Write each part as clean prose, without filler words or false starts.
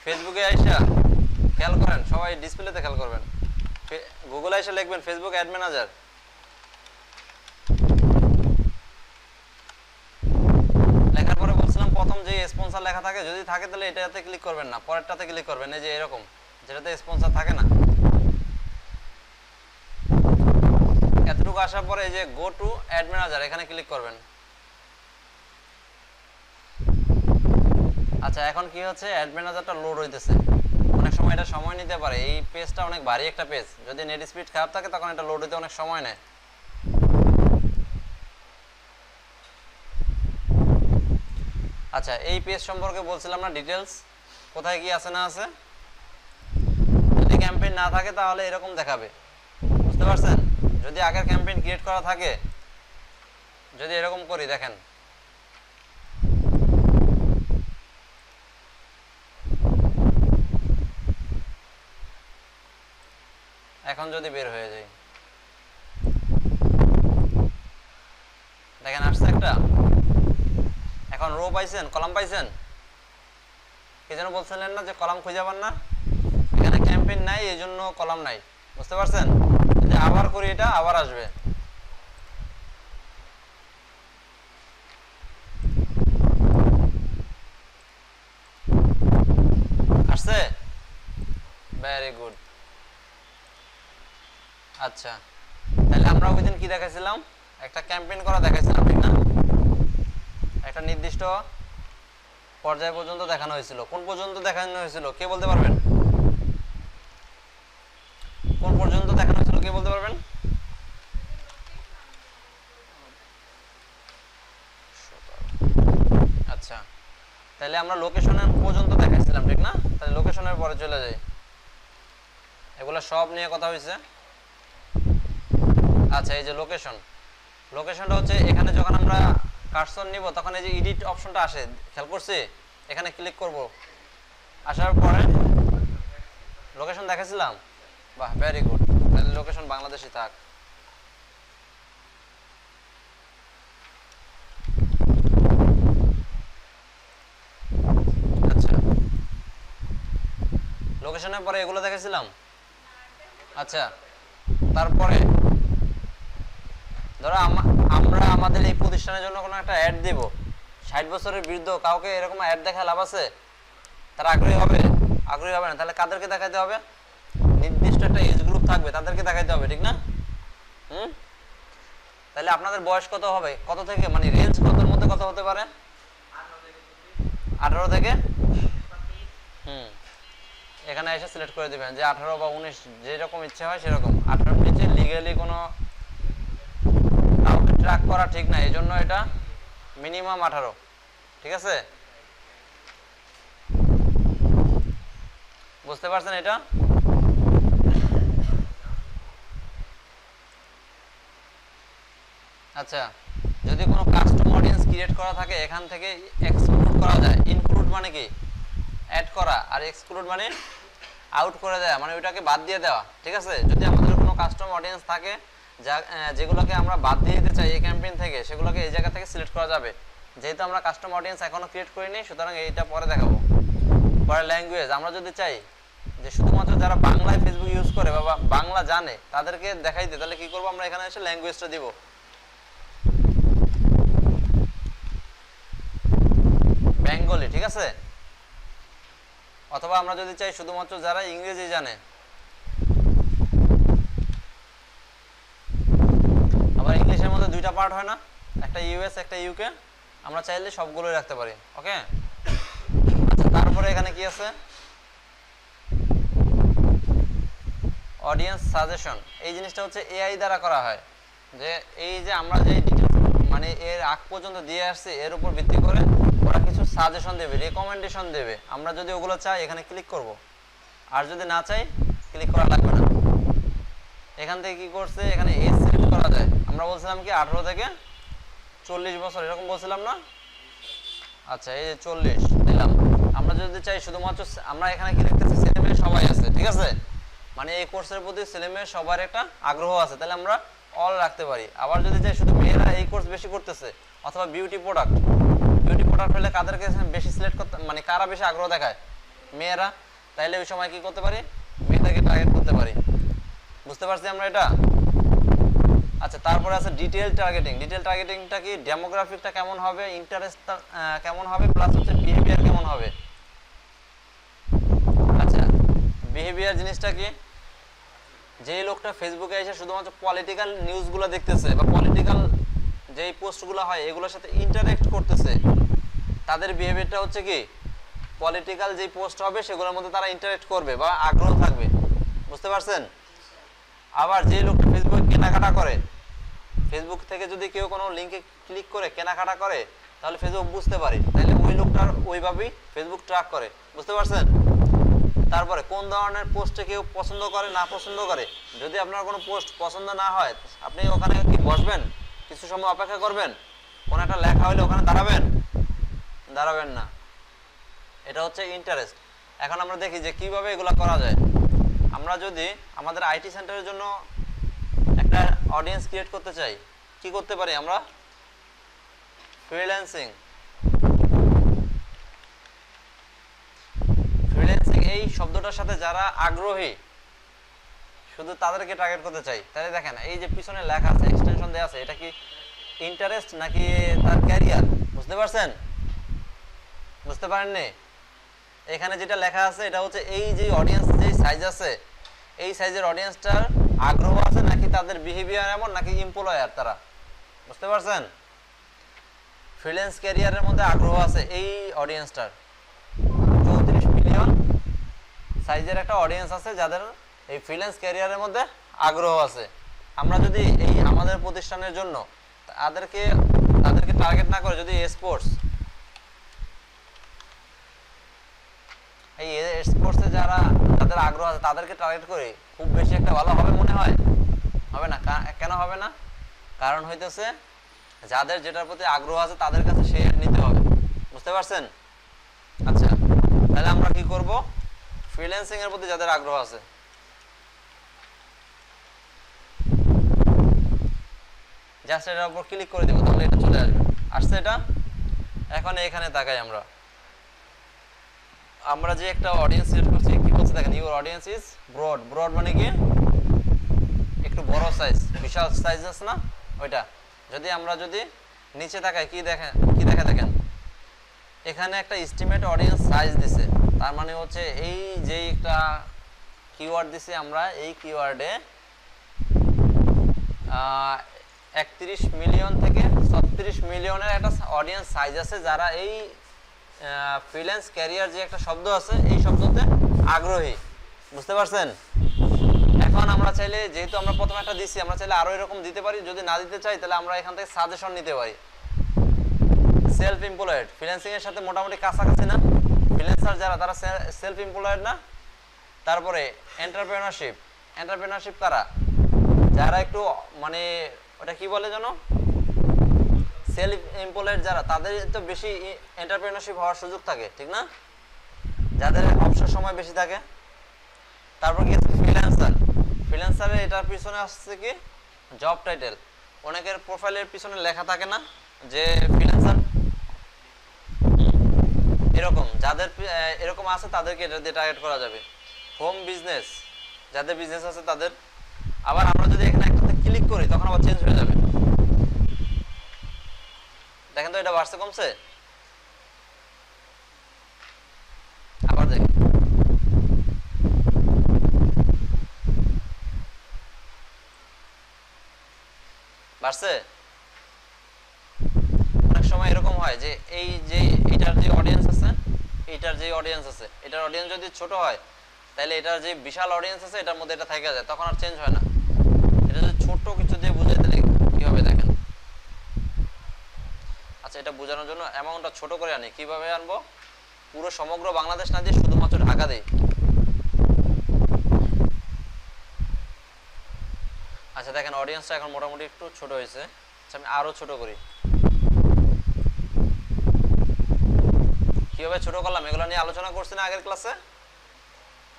ফেসবুকে আইসা খেয়াল করেন, সবাই ডিসপ্লেতে খেয়াল করবেন, গুগলে আইসা লিখবেন ফেসবুক অ্যাড ম্যানেজার। লেখার পরে বলছিলাম প্রথম যে স্পন্সর লেখা থাকে, যদি থাকে তাহলে এটাতে ক্লিক করবেন না, পরেরটাতে ক্লিক করবেন, এই যে এরকম যেটাতে স্পন্সর থাকে না। এতটুকু আসার পরে এই যে গো টু অ্যাড ম্যানেজার, এখানে ক্লিক করবেন। আচ্ছা, এখন কি হচ্ছে, অ্যাড ম্যানেজারটা লোড হইতেছে, অনেক সময় এটা সময় নিতে পারে। এই পেজটা অনেক ভারী একটা পেজ, যদি নেট স্পিড খারাপ থাকে তখন এটা লোড হতে অনেক সময় নেয়। আচ্ছা, এই পেজ সম্পর্কে বলছিলাম না ডিটেলস, কোথায় কি আছে না আছে। যদি ক্যাম্পেইন না থাকে তাহলে এরকম দেখাবে, বুঝতে পারছেন? যদি আগের ক্যাম্পেইন ক্রিয়েট করা থাকে, যদি এরকম করি দেখেন, এখন যদি বের হয়ে যায়, দেখেন আসছে একটা। এখন রো পাইছেন, কলাম পাইছেন? কি যেন বলছিলেন না যে কলাম খুঁজে পান না? এখানে ক্যাম্পেইন নাই, এই জন্য কলাম নাই, বুঝতে পারছেন? যদি আবার করি এটা আবার আসবে। আসছে? Very good. আচ্ছা, তাহলে আমরা ওই দিন কি দেখাইছিলাম, একটা ক্যাম্পেইন করা দেখাইছিলাম, ঠিক না? একটা নির্দিষ্ট পর্যায় পর্যন্ত দেখানো হয়েছিল। কোন পর্যন্ত দেখানো হয়েছিল কে বলতে পারবেন? কোন পর্যন্ত দেখানো হয়েছিল কে বলতে পারবেন? আচ্ছা, তাহলে আমরা লোকেশনের পর্যন্ত দেখাইছিলাম, ঠিক না? তাহলে লোকেশনের পরে চলে যাই, এগুলো সব নিয়ে কথা হয়েছে। আচ্ছা, এই যে লোকেশন, লোকেশনটা হচ্ছে এখানে যখন আমরা কার্সর নিব তখন এই যে এডিট অপশনটা আসে, খেয়াল করছি? এখানে ক্লিক করব, আসার পরে লোকেশন দেখাইছিলাম। বাহ, ভেরি গুড। তাহলে লোকেশন বাংলাদেশই থাক। আচ্ছা, লোকেশনের পরে এগুলো দেখাইছিলাম। আচ্ছা, তারপরে ধরো আমরা আমাদের এই প্রতিষ্ঠানের জন্য কোনো একটা অ্যাড দিব, 60 বছরের বৃদ্ধ কাউকে এরকম অ্যাড দেখা লাভ আছে? তারা আগ্রহী হবে? আগ্রহী হবে না। তাহলে কাদেরকে দেখাইতে হবে? নির্দিষ্ট একটা এজ গ্রুপ থাকবে, তাদেরকে দেখাইতে হবে, ঠিক না? তাহলে আপনাদের বয়স কত হবে, কত থেকে, মানে রেঞ্জ কতর মধ্যে কত হতে পারে? 18 থেকে এখানে এসে সিলেক্ট করে দিবেন যে 18 বা 19, যেরকম ইচ্ছে হয় সেরকম। 18 নিচে লিগ্যালি কোনো ট্র্যাক করা ঠিক না, এই জন্য এটা মিনিমাম 18, ঠিক আছে? বুঝতে পারছেন এটা? আচ্ছা, যদি কোনো কাস্টম অডিয়েন্স ক্রিয়েট করা থাকে এখান থেকে এক্সক্লুড করা যায়। ইনক্লুড মানে কি অ্যাড করা, আর এক্সক্লুড মানে আউট করে দেওয়া, মানে ওইটাকে বাদ দিয়ে দেওয়া, ঠিক আছে? যদি আমাদের কোনো কাস্টম অডিয়েন্স থাকে যা যেগুলোকে আমরা বাদ দিয়ে দিতে চাই এই ক্যাম্পেইন থেকে, সেগুলোকে এই জায়গা থেকে সিলেক্ট করা যাবে। যেহেতু আমরা কাস্টম অডিয়েন্স এখনো ক্রিয়েট করিনি, সুতরাং এইটা পরে দেখাবো। পরে ল্যাঙ্গুয়েজ, আমরা যদি চাই যে শুধুমাত্র যারা বাংলায় ফেসবুক ইউজ করে বা বাংলা জানে তাদেরকে দেখাইতে, তাহলে কি করবো, আমরা এখানে এসে ল্যাঙ্গুয়েজটা দিব। বেঙ্গলি, ঠিক আছে? অথবা আমরা যদি চাই শুধুমাত্র যারা ইংরেজি জানে, আবার ইংলিশের মধ্যে দুইটা পার্ট হয় না, একটা ইউএস একটা ইউকে, আমরা চাইলে সবগুলোই রাখতে পারি। ওকে, আচ্ছা, তারপরে এখানে কি আছে, অডিয়েন্স সাজেশন। এই জিনিসটা হচ্ছে এআই দ্বারা করা হয়, যে এই যে আমরা যে ডিটেলস মানে এর আগ পর্যন্ত দিয়ে আসছি এর উপর ভিত্তি করে ওরা কিছু সাজেশন দেবে, রেকমেন্ডেশন দেবে। আমরা যদি ওগুলো চাই এখানে ক্লিক করব, আর যদি না চাই ক্লিক করা লাগবে না। এখান থেকে কি করছে, এখানে এজ সিলেক্ট করা যায়। আমরা বলছিলাম কি 18 থেকে 40 বছর, এরকম বলছিলাম না? আচ্ছা, এই যে 40 দিলাম। আমরা যদি চাই শুধুমাত্র, আমরা এখানে কি লিখতেছি, ছেলেমেয়ে সবাই আছে, ঠিক আছে? মানে এই কোর্সের প্রতি ছেলেমেয়ে সবার একটা আগ্রহ আছে, তাহলে আমরা অল রাখতে পারি। আবার যদি চাই শুধু মেয়েরা এই কোর্স বেশি করতেছে, অথবা বিউটি প্রোডাক্ট হলে কাদেরকে বেশি সিলেক্ট করতে, মানে কারা বেশি আগ্রহ দেখায়, মেয়েরা, তাইলে ওই সময় কি করতে পারি, মেয়েদেরকে টার্গেট করতে পারি। বুঝতে পারছি আমরা এটা? আচ্ছা, তারপরে আছে ডিটেইল টার্গেটিং। ডিটেইল টার্গেটিংটা কি, ডেমোগ্রাফিকটা কেমন হবে, ইন্টারেস্টটা কেমন হবে, প্লাস হচ্ছে বিহেভিয়ার কেমন হবে। আচ্ছা, বিহেভিয়ার জিনিসটা কি, যেই লোকটা ফেসবুকে এসে শুধুমাত্র পলিটিক্যাল নিউজগুলো দেখতেছে বা পলিটিক্যাল যেই পোস্টগুলো হয় এগুলোর সাথে ইন্টারেক্ট করতেছে, তাদের বিহেভিয়ারটা হচ্ছে কি, পলিটিক্যাল যেই পোস্ট হবে সেগুলোর মধ্যে তারা ইন্টারেক্ট করবে বা আগ্রহ থাকবে। বুঝতে পারছেন? আবার যে লোকটা ফেসবুকে কেনাকাটা করে, ফেসবুক থেকে যদি কেউ কোনো লিঙ্কে ক্লিক করে কেনাকাটা করে, তাহলে ফেসবুক বুঝতে পারে, তাহলে ওই লোকটার ওইভাবেই ফেসবুক ট্র্যাক করে। বুঝতে পারছেন? তারপরে কোন ধরনের পোস্টে কেউ পছন্দ করে না পছন্দ করে, যদি আপনার কোনো পোস্ট পছন্দ না হয়, আপনি ওখানে কি বসবেন, কিছু সময় অপেক্ষা করবেন, কোনো একটা লেখা হলে ওখানে দাঁড়াবেন? দাঁড়াবেন না। এটা হচ্ছে ইন্টারেস্ট। এখন আমরা দেখি যে কিভাবে এগুলো করা যায়। আমরা যদি আমাদের আইটি সেন্টারের জন্য একটা অডিয়েন্স ক্রিয়েট করতে চাই, কি করতে পারি আমরা, ফ্রিল্যান্সিং। ফ্রিল্যান্সিং এই শব্দটার সাথে যারা আগ্রহী শুধু তাদেরকে টার্গেট করতে চাই। তাহলে দেখেন এই যে পিছনে লেখা আছে, এক্সটেনশন দেওয়া আছে, এটা কি ইন্টারেস্ট নাকি তার ক্যারিয়ার? বুঝতে পারছেন? বুঝতে পারেননি? এখানে যেটা লেখা আছে এটা হচ্ছে এই যে অডিয়েন্স যে সাইজ আছে, এই সাইজের অডিয়েন্সটার আগ্রহ আছে নাকি তাদের বিহেভিয়ার এমন নাকি এমপ্লয়ার তারা। বুঝতে পারছেন? ফ্রিল্যান্স ক্যারিয়ারের মধ্যে আগ্রহ আছে এই অডিয়েন্সটার, 34 মিলিয়ন সাইজের একটা অডিয়েন্স আছে যাদের এই ফ্রিল্যান্স ক্যারিয়ারের মধ্যে আগ্রহ আছে। আমরা যদি এই আমাদের প্রতিষ্ঠানের জন্য তাদেরকে টার্গেট না করে যদি স্পোর্টস, এই স্পোর্টসে যাদের আগ্রহ আছে তাদেরকে টার্গেট করি, খুব বেশি একটা ভালো হবে মনে হয়? হবে না। কেন হবে না? কারণ হইতেছে যাদের যেটার প্রতি আগ্রহ আছে তাদের কাছে সে নিতে হবে। বুঝতে পারছেন? আচ্ছা, তাহলে আমরা কি করব, ফ্রিল্যান্সিং এর প্রতি যাদের আগ্রহ আছে, জাস্ট এটার উপর ক্লিক করে দেব, তাহলে এটা চলে আসবে। আসছে এটা? এখন এখানে তাকাই আমরা যে একটা অডিয়েন্স সিলেক্ট করছি, কি বলছে দেখেন, your audience is broad. Broad মানে কি, একটু বড় সাইজ, বিশাল সাইজ আছে না ওইটা। যদি নিচে তাকাই কি দেখেন, এখানে একটা এস্টিমেট অডিয়েন্স সাইজ দিছে, তার মানে হচ্ছে এই যে একটা কিওয়ার্ড দিছি আমরা, এই কিওয়ার্ডে 31 মিলিয়ন থেকে 36 মিলিয়নের একটা অডিয়েন্স সাইজ আছে যারা এই ফ্রিল্যান্স ক্যারিয়ার যে একটা শব্দ আছে এই শব্দতে আগ্রহী। বুঝতে পারছেন? এখন আমরা চাইলে, যেহেতু আমরা প্রথমে একটা দিছি, আমরা চাইলে আরো এরকম দিতে পারি। যদি না দিতে চাই তাহলে আমরা এখান থেকে সাজেশন নিতে পারি। সেলফ এমপ্লয়েড ফ্রিল্যান্সিং এর সাথে মোটামুটি কাছাকাছি না? ফ্রিল্যান্সার যারা তারা সেলফ এমপ্লয়েড না? তারপরে এন্টারপ্রেনারশিপ কারা, যারা একটু মানে ওটা কি বলে জানো, সেলফ এমপ্লয়েড যারা, তাদের তো বেশি এন্টারপ্রেনারশিপ হওয়ার সুযোগ থাকে, ঠিক না? যাদের অবসর সময় বেশি থাকে। তারপর কি ফ্রিল্যান্সারের এটার পিছনে আসছে কি জব টাইটেল। অনেকের প্রোফাইলের পিছনে লেখা থাকে না যে ফ্রিল্যান্সার, এরকম যাদের এরকম আছে তাদেরকে এটা দিয়ে টার্গেট করা যাবে। হোম বিজনেস, যাদের বিজনেস আছে তাদের। আবার আমরা যদি এখানে একটাতে ক্লিক করি তখন আবার চেঞ্জ হয়ে যাবে। দেখেন তো এটা বাড়ছে কমছে, আবার দেখেন বাড়ছে। অনেক সময় এরকম হয় যে এই যে এটার যে অডিয়েন্স আছে, এটার অডিয়েন্স যদি ছোট হয় তাহলে এটার যে বিশাল অডিয়েন্স আছে এটার মধ্যে এটা থেকে যায়, তখন আর চেঞ্জ হয় না। এটা যদি ছোট কিছু দিয়ে বুঝাই তাহলে কি হবে দেখেন। আচ্ছা, এটা বোঝানোর জন্য অ্যামাউন্টটা ছোট করে আনি। কিভাবে আনবো, পুরো সমগ্র বাংলাদেশ না দিয়ে শুধুমাত্র ঢাকা দেই। আচ্ছা দেখেন অডিয়েন্সটা এখন মোটামুটি একটু ছোট হয়েছে। আচ্ছা আমি আরো ছোট করি। কিভাবে ছোট করলাম এগুলো নিয়ে আলোচনা করছি না আগের ক্লাসে।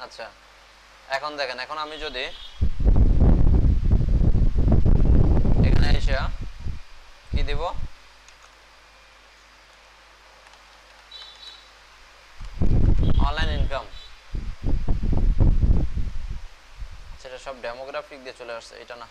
আচ্ছা এখন দেখেন, এখন আমি যদি এখানে এসে কি দিব, অনলাইন ইনকাম, সব ডেমোগ্রাফিক দিয়ে চলে আসছে, এটা না।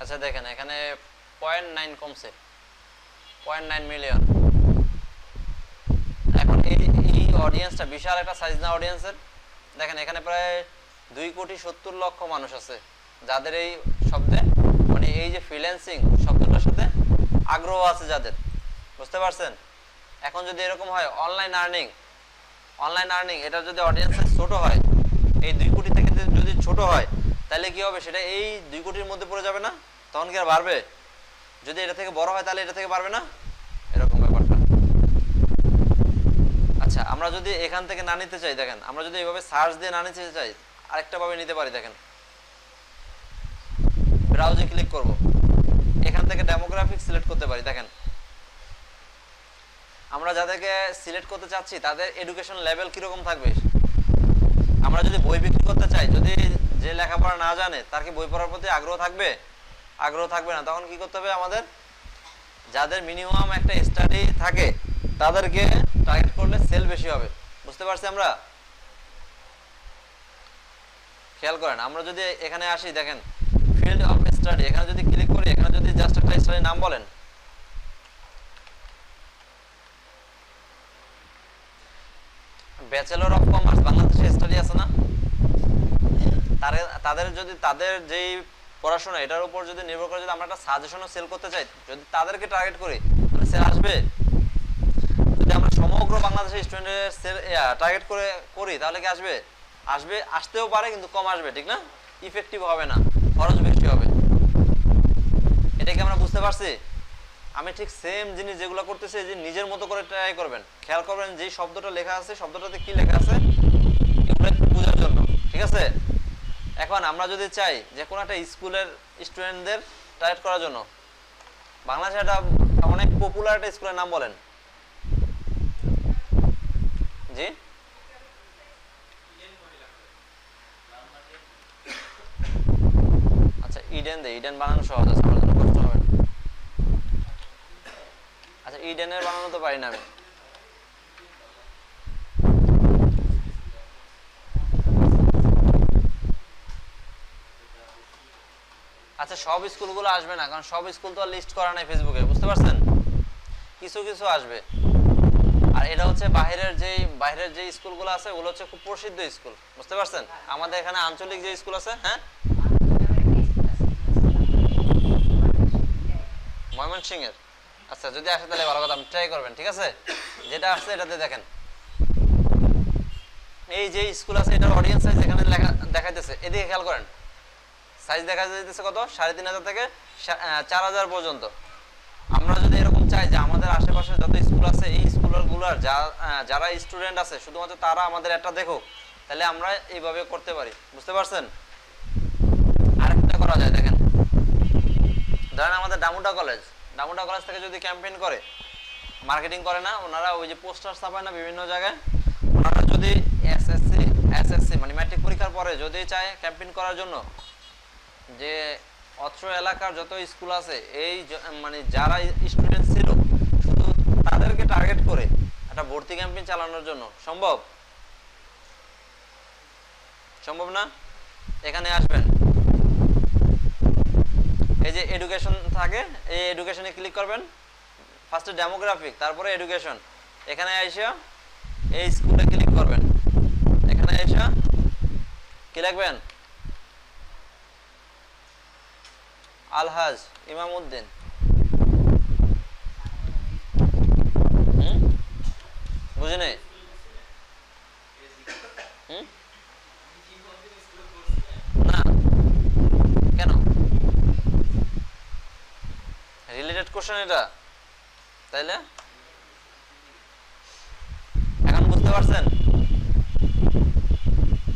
আচ্ছা দেখেন এখানে 0.9 কমছে, 0.9 মিলিয়ন। এখন এই অডিয়েন্সটা বিশাল একটা সাইজ না অডিয়েন্সের। দেখেন এখানে প্রায় 2,70,00,000 মানুষ আছে যাদের এই শব্দে মানে এই যে ফ্রিল্যান্সিং শব্দটার সাথে আগ্রহ আছে যাদের, বুঝতে পারছেন? এখন যদি এরকম হয় অনলাইন আর্নিং এটা যদি অডিয়েন্সের ছোট হয়, এই 2 কোটি থেকে যদি ছোট হয় তাহলে কি হবে, সেটা এই 2 কোটির মধ্যে পড়ে যাবে না? তখন কি আর বাড়বে? যদি এটা থেকে বড় হয় তাহলে এটা থেকে বাড়বে না, এরকম ব্যাপারটা। আচ্ছা আমরা যদি এখান থেকে না নিতে চাই, দেখেন আমরা যদি এইভাবে সার্চ দিয়ে না নিতে চাই আরেকটা ভাবে নিতে পারি। দেখেন ব্রাউজে ক্লিক করব, এখান থেকে ডেমোগ্রাফিক সিলেক্ট করতে পারি। দেখেন আমরা যাদেরকে সিলেক্ট করতে চাচ্ছি তাদের এডুকেশন লেভেল কিরকম থাকবে। আমরা যদি বই বিক্রি করতে চাই, যদি যে লেখাপড়া না জানে তার কি বই পড়ার প্রতি আগ্রহ থাকবে? আগ্রহ থাকবে না। তখন কি করতে হবে আমাদের, যাদের মিনিমাম একটা স্টাডি থাকে তাদেরকে টার্গেট করলে সেল বেশি হবে। বুঝতে পারছি আমরা? খেয়াল করেন আমরা যদি এখানে আসি, দেখেন ফিল্ড অফ স্টাডি, এখানে যদি ক্লিক করি, এখানে যদি জাস্ট একটা স্টাডির নাম বলেন, ব্যাচেলর অফ কমার্স বাংলাদেশে স্টাডি আছে না, তাদের যদি তাদের যেই পড়াশোনা এটার উপর যদি নির্ভর করে যদি আমরা একটা সাজেশনও সেল করতে চাই, যদি তাদেরকে টার্গেট করি তাহলে সেল আসবে। যদি আমরা সমগ্র বাংলাদেশের স্টুডেন্টের সেল টার্গেট করে করি তাহলে কি আসবে? আসবে, আসতেও পারে কিন্তু কম আসবে, ঠিক না? ইফেক্টিভ হবে না, খরচ বেশি হবে। এটা কি আমরা বুঝতে পারছি? আমি ঠিক সেম জিনিস যেগুলো করতেছি যে নিজের মতো করে ট্রাই করবেন। খেয়াল করবেন যে শব্দটা লেখা আছে শব্দটাতে কি লেখা আছে এগুলো একটু বোঝার জন্য, ঠিক আছে? এখন আমরা যদি চাই যে কোনো একটা স্কুলের স্টুডেন্টদের টার্গেট করার জন্য, বাংলাদেশে একটা অনেক পপুলার একটা স্কুলের নাম বলেন। জি আচ্ছা ইডেন বানানো সহজ আছে, আমার জন্য কষ্ট হবে না। আচ্ছা ইডেনের বানানো তো পারি না আমি। আচ্ছা সব স্কুলগুলো আসবে না, কারণ সব স্কুল তো আর লিস্ট করা নাই ফেসবুকে, বুঝতে পারছেন? কিছু কিছু আসবে। আর এটা হচ্ছে বাইরের যে স্কুলগুলো আছে ওগুলো হচ্ছে খুব প্রসিদ্ধ স্কুল, বুঝতে পারছেন? আমাদের এখানে আঞ্চলিক যে স্কুল আছে, হ্যাঁ ময়মনসিংহের, আচ্ছা যদি আসে তাহলে ভালো কথা, আপনি ট্রাই করবেন, ঠিক আছে? যেটা আসছে এটাতে দেখেন এই যে স্কুল আছে এটার অডিয়েন্স সাইজ এখানে লেখা দেখাইতেছে, এদিকে খেয়াল করেন সাইজ দেখা যাইতেছে কত, 3,500 থেকে 4,000 পর্যন্ত। আমরা যদি এরকম চাই যে আমাদের আশেপাশে যত স্কুল আছে এই স্কুলগুলোর যারা স্টুডেন্ট আছে শুধুমাত্র তারা আমাদের একটা দেখুক, তাহলে আমরা এইভাবে করতে পারি, বুঝতে পারছেন? আরেকটা করা যায়, দেখেন ধরেন আমাদের ডামুডা কলেজ থেকে যদি ক্যাম্পেইন করে, মার্কেটিং করে না ওনারা, ওই যে পোস্টার ছাপায় না বিভিন্ন জায়গায়, ওনারা যদি এসএসসি মানে ম্যাট্রিক পরীক্ষার পরে যদি চায় ক্যাম্পেইন করার জন্য যে অত্র এলাকার যত স্কুল আছে এই মানে যারা স্টুডেন্ট ছিল শুধু তাদেরকে টার্গেট করে একটা ভর্তি ক্যাম্পেইন চালানোর জন্য সম্ভব না? এখানে আসবেন, এই যে এডুকেশন থাকে, এই এডুকেশনে ক্লিক করবেন, ফার্স্টে ডেমোগ্রাফিক তারপরে এডুকেশন, এখানে এসে এই স্কুলে ক্লিক করবেন, এখানে এসে কি লিখবেন? আলহাজ ইমামউদ্দিন, বুঝে নেই? না কেন রিলেটেড কোশ্চেন এটা, তাইলে এখন বুঝতে পারছেন?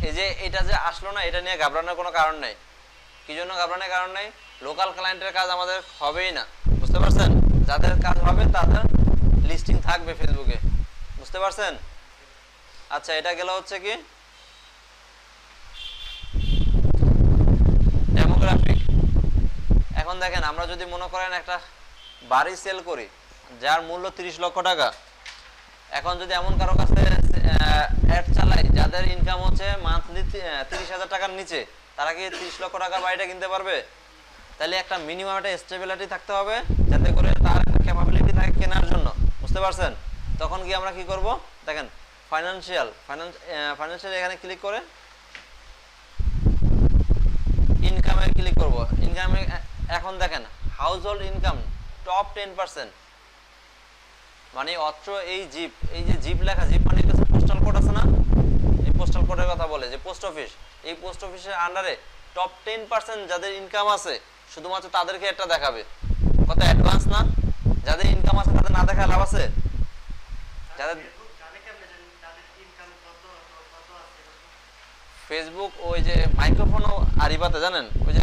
এই যে এটা যে আসলো না, এটা নিয়ে ঘাবড়ানোর কোনো কারণ নেই। কি জন্য ঘাবড়ানোর কারণ নেই, লোকাল ক্লায়েন্টের কাজ আমাদের হবেই না, বুঝতে পারছেন? যাদের কাজ হবে তাদের লিস্টিং থাকবে ফেসবুকে, বুঝতে পারছেন? আচ্ছা, এটা গেল হচ্ছে কি ডেমোগ্রাফিক। এখন দেখেন, আমরা যদি মনে করেন একটা বাড়ি সেল করি যার মূল্য 30 লক্ষ টাকা, এখন যদি এমন কারো কাছে অ্যাড চালাই যাদের ইনকাম হচ্ছে মান্থলি 30,000 টাকার নিচে, তারা কি 30 লক্ষ টাকার বাড়িটা কিনতে পারবে? তাহলে একটা মিনিমাম একটা স্টেবিলিটি থাকতে হবে, যাতে করে তার একটা ক্যাপাবিলিটি থাকে কেনার জন্য, বুঝতে পারছেন? তখন কি আমরা কি করব, দেখেন ফাইন্যান্সিয়াল এখানে ক্লিক করে ইনকামে ক্লিক করব। ইনকামে এখন দেখেন হাউস হোল্ড ইনকাম টপ 10%, মানে অত্র এই যে জিপ লেখা, জিপ মানে পোস্টাল কোড আছে না, এই পোস্টাল কোডের কথা বলে যে পোস্ট অফিস, এই পোস্ট অফিসের আন্ডারে টপ 10% যাদের ইনকাম আছে শুধুমাত্র তাদেরকে এটা দেখাবে। কত অ্যাডভান্স না? যাদের ইনকাম আছে তাদের না দেখায় লাভ আছে? যাদের ফেসবুক ওই যে মাইক্রোফোনও আরিবাতে জানেন, ওই যে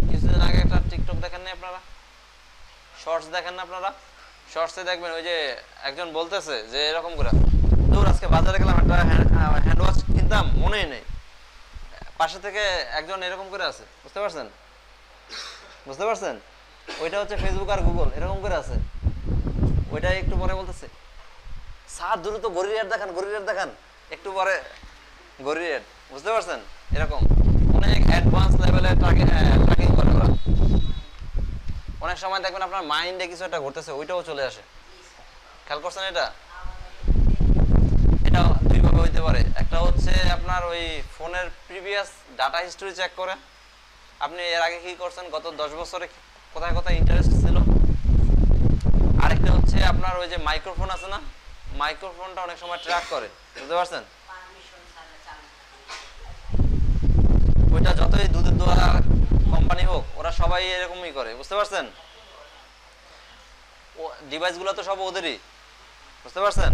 কিছুদিন আগে একটা টিকটক দেখেন না আপনারা, শর্টস দেখেন না আপনারা? শর্টসে দেখবেন ওই যে একজন বলতেছে যে এরকম করে, দূর আজকে বাজারে গেলাম একটা হ্যান্ড ওয়াশ কিনতাম, মনেই নেই, পাশে থেকে একজন এরকম করে আছে, বুঝতে পারছেন? বুঝতে পারছেন? ওইটা হচ্ছে ফেসবুক আর গুগল এরকম করে আছে। ওইটা একটু পরে বলতেছে স্যার দ্রুত গরির অ্যাড দেখান, গরির অ্যাড দেখান, একটু পরে গরির অ্যাড, বুঝতে পারছেন? এরকম অনেক অ্যাডভান্স লেভেলে ট্র্যাকিং করে ওরা। অনেক সময় দেখবেন আপনার মাইন্ডে কিছু একটা ঘটতেছে, ওইটাও চলে আসে, খেয়াল করছেন? এটা দুইভাবে হইতে পারে। একটা হচ্ছে আপনার ওই ফোনের প্রিভিয়াস ডাটা হিস্ট্রি চেক করে, আপনি এর আগে কি করছেন, গত 10 বছরে কোথায় কোথায় ইন্টারেস্ট ছিল। আরেকটা হচ্ছে আপনার ওই যে মাইক্রোফোন আছে না, মাইক্রোফোনটা অনেক সময় ট্র্যাক করে, বুঝতে পারছেন? ওইটা যতই দুধের দোয়া কোম্পানি হোক, ওরা সবাই এরকমই করে, বুঝতে পারছেন? ও ডিভাইসগুলো তো সব ওদেরই, বুঝতে পারছেন?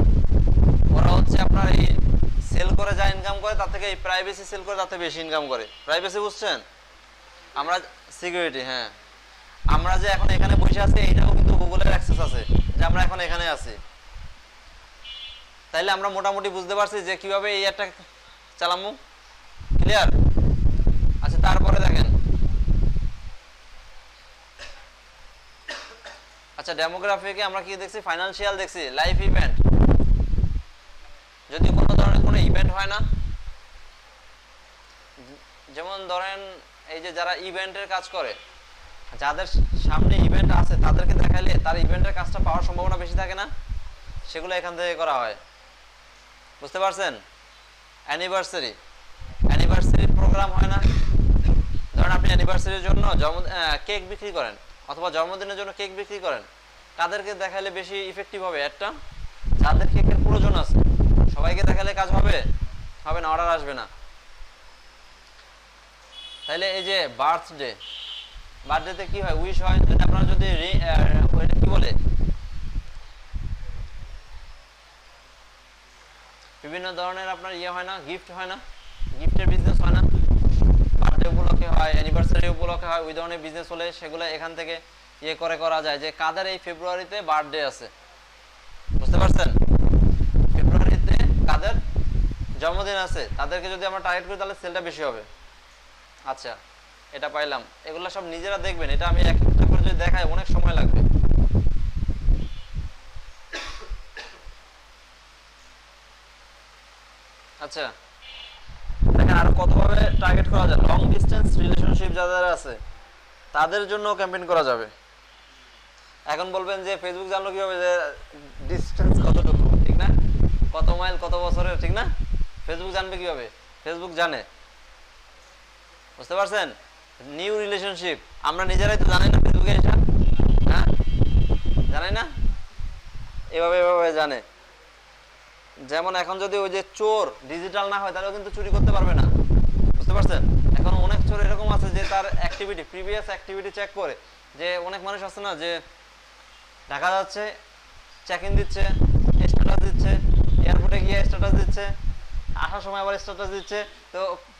ওরা হচ্ছে আপনার এই সেল করে যা ইনকাম করে তার থেকে এই প্রাইভেসি সেল করে তাতে বেশি ইনকাম করে। প্রাইভেসি বুঝছেন? আমরা সিকিউরিটি, হ্যাঁ, আমরা যে এখন এখানে বসে আছি এইটাও কিন্তু গুগলের অ্যাক্সেস আছে যে আমরা এখন এখানে আছি। তাইলে আমরা মোটামুটি বুঝতে পারছি যে কিভাবে এই অ্যাডটা চালামু, ক্লিয়ার? আচ্ছা, তারপরে দেখেন, আচ্ছা ডেমোগ্রাফিকে আমরা কি দেখছি, ফাইনান্সিয়াল দেখছি, লাইফ ইভেন্ট, যদি কোনো ধরনের কোনো ইভেন্ট হয় না, যেমন ধরেন এই যে যারা ইভেন্টের কাজ করে, যাদের সামনে ইভেন্ট আছে তাদেরকে দেখাইলে তার ইভেন্টের কাজটা পাওয়ার সম্ভাবনা বেশি থাকে না, সেগুলো এখান থেকে করা হয়, বুঝতে পারছেন? অ্যানিভার্সারি প্রোগ্রাম হয় না, ধরেন আপনি অ্যানিভার্সারির জন্য কেক বিক্রি করেন অথবা জন্মদিনের জন্য কেক বিক্রি করেন, কাদেরকে দেখাইলে বেশি ইফেক্টিভ হবে একটা? যাদের কেকের প্রয়োজন আছে, সবাইকে দেখালে কাজ হবে না, অর্ডার আসবে না। তাইলে এই যে বার্থডেতে কি হয়, উইশ হয়, যদি আপনারা যদি কি বলে বিভিন্ন ধরনের আপনার ইয়ে হয় না, গিফট হয় না, গিফটের বিজনেস হয় না, বার্থডে উপলক্ষে হয়, অ্যানিভার্সারি উপলক্ষে হয়, ওই ধরনের বিজনেস হলে সেগুলো এখান থেকে ইয়ে করে করা যায় যে কাদের এই ফেব্রুয়ারিতে বার্থডে আছে, বুঝতে পারছেন? ফেব্রুয়ারিতে কাদের জন্মদিন আছে তাদেরকে যদি আমরা টার্গেট করি তাহলে সেলটা বেশি হবে। আচ্ছা, এটা পাইলাম, এগুলো সব নিজেরা দেখবেন, এটা আমি একটা করে যদি দেখাই অনেক সময় লাগবে। আচ্ছা দেখেন আরো কতভাবে টার্গেট করা যায়। লং ডিসটেন্স রিলেশনশিপ যাদের আছে তাদের জন্য ক্যাম্পেইন করা যাবে। এখন বলবেন যে ফেসবুক জানলো কিভাবে যে ডিসটেন্স কতটুকু, ঠিক না? কত মাইল কত বছরের, ঠিক না? ফেসবুক জানবে কিভাবে? ফেসবুক জানে, বুঝতে পারছেন? নিউ রিলেশনশিপ আমরা নিজেরাই তো জানি না ফেসবুকে, এটা হ্যাঁ জানাই না, এভাবে জানে। যেমন এখন যদি ওই যে চোর ডিজিটাল না হয় তাহলেও কিন্তু চুরি করতে পারবে না, বুঝতে পারছেন? এখন অনেক চোর এরকম আছে যে তার অ্যাক্টিভিটি, প্রিভিয়াস অ্যাক্টিভিটি চেক করে, যে অনেক মানুষ আছে না যে ঢাকা যাচ্ছে, চেক ইন দিচ্ছে, স্ট্যাটাস দিচ্ছে, এয়ারপোর্টে গিয়ে স্ট্যাটাস দিচ্ছে, আসার সময় আবার স্ট্যাটাস দিচ্ছে, তো